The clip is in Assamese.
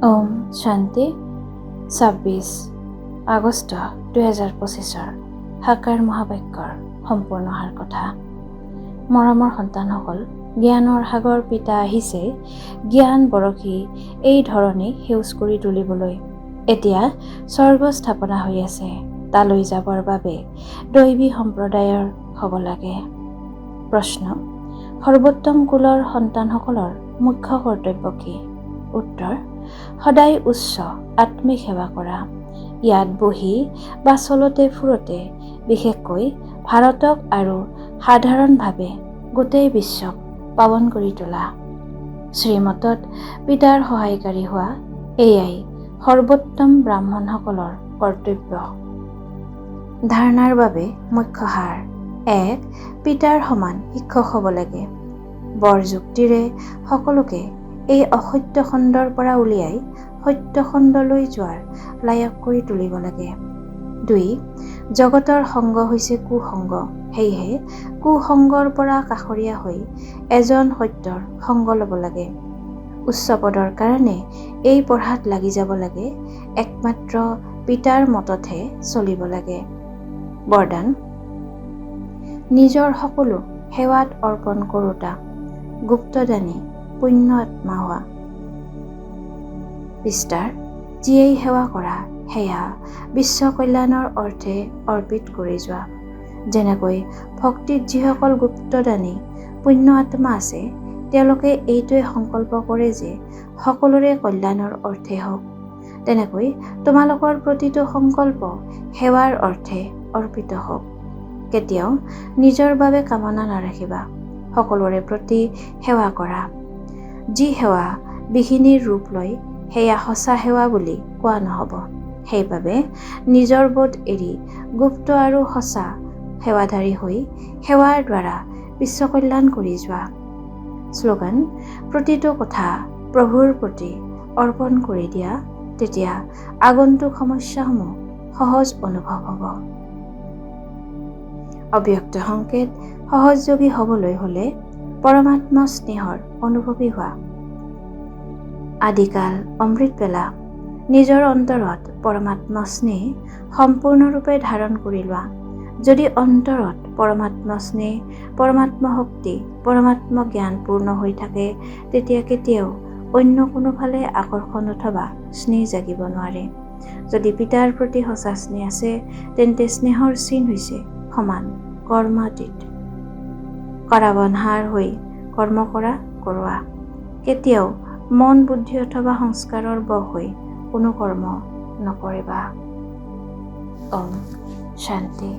ওম শান্তি ২৬ আগষ্ট ২০২৫ সাকাৰ মহাবাক্যৰ সম্পূৰ্ণ সাৰ কথা। মৰমৰ সন্তানসকল, জ্ঞানৰ সাগৰ পিতা আহিছে জ্ঞান বৰশী এই ধৰণে সেউজ কৰি তুলিবলৈ। এতিয়া স্বৰ্গ স্থাপনা হৈ আছে, তালৈ যাবৰ বাবে দৈৱী সম্প্ৰদায়ৰ হ'ব লাগে। প্ৰশ্ন: সৰ্বোত্তম কুলৰ সন্তানসকলৰ মুখ্য কৰ্তব্য কি? উত্তৰ: সদায় উচ্চ আত্মিক সেৱা কৰা। ইয়াত বহি বা চলতে ফুৰতে, বিশেষকৈ ভাৰতক আৰু সাধাৰণভাৱে গোটেই বিশ্বক পাৱন কৰি তোলা। শ্ৰীমতত পিতাৰ সহায়কাৰী হোৱা, এয়াই সৰ্বোত্তম ব্ৰাহ্মণসকলৰ কৰ্তব্য। ধাৰণাৰ বাবে মুখ্য সাৰ: ১. পিতাৰ সমান শিক্ষক হ'ব লাগে। বৰ যুক্তিৰে সকলোকে এই অসত্য খণ্ডৰ পৰা উলিয়াই সত্য খণ্ডলৈ যোৱাৰ লায়ক কৰি তুলিব লাগে। ২. জগতৰ সংগ হৈছে কুসংগ, সেয়েহে কুসংগৰ পৰা কাষৰীয়া হৈ এজন সত্যৰ সংগ ল'ব লাগে। উচ্চ পদৰ কাৰণে এই পঢ়াত লাগি যাব লাগে, একমাত্ৰ পিতাৰ মততহে চলিব লাগে। বৰদান: নিজৰ সকলো সেৱাত অৰ্পণ কৰোঁতা, গুপ্তদানী, পুণ্য আত্মা হোৱা। বিস্তাৰ: যিয়েই সেৱা কৰা সেয়া বিশ্ব কল্যাণৰ অৰ্থে অৰ্পিত কৰি যোৱা। যেনেকৈ ভক্তিত যিসকল গুপ্তদানী, পুণ্য আত্মা আছে, তেওঁলোকে এইটোৱে সংকল্প কৰে যে সকলোৰে কল্যাণৰ অৰ্থে হওক। তেনেকৈ তোমালোকৰ প্ৰতিটো সংকল্প সেৱাৰ অৰ্থে অৰ্পিত হওক। কেতিয়াও নিজৰ বাবে কামনা নাৰাখিবা, সকলোৰে প্ৰতি সেৱা কৰা। যি সেৱা বিঘিনিৰ ৰূপ লয় সেয়া সঁচা সেৱা বুলি কোৱা নহ'ব। সেইবাবে নিজৰ বোধ এৰি গুপ্ত আৰু সঁচা সেৱাধাৰী হৈ সেৱাৰ দ্বাৰা বিশ্ব কল্যাণ কৰি যোৱা। শ্লোগান: প্ৰতিটো কথা প্ৰভুৰ প্ৰতি অৰ্পণ কৰি দিয়া, তেতিয়া আগন্তুক সমস্যাসমূহ সহজ অনুভৱ হ'ব। অব্যক্ত সংকেত: সহযোগী হ'বলৈ হ'লে পৰমাত্মা স্নেহৰ অনুভৱী হোৱা। আদিকাল অমৃতবেলা নিজৰ অন্তৰত পৰমাত্মা স্নেহ সম্পূৰ্ণৰূপে ধাৰণ কৰি লোৱা। যদি অন্তৰত পৰমাত্মা স্নেহ, পৰমাত্মা শক্তি, পৰমাত্মা জ্ঞান পূৰ্ণ হৈ থাকে, তেতিয়া কেতিয়াও অন্য কোনোফালে আকৰ্ষণ অথবা স্নেহ জাগিব নোৱাৰে। যদি পিতাৰ প্ৰতি সঁচা স্নেহ আছে, তেন্তে স্নেহৰ চিন হৈছে সমান কৰ্মাতীত। কৰাবনহাৰ হৈ কৰ্ম কৰোৱা। কেতিয়াও মন, বুদ্ধি অথবা সংস্কাৰৰ বশ হৈ কোনো কৰ্ম নকৰিবা। ওম শান্তি।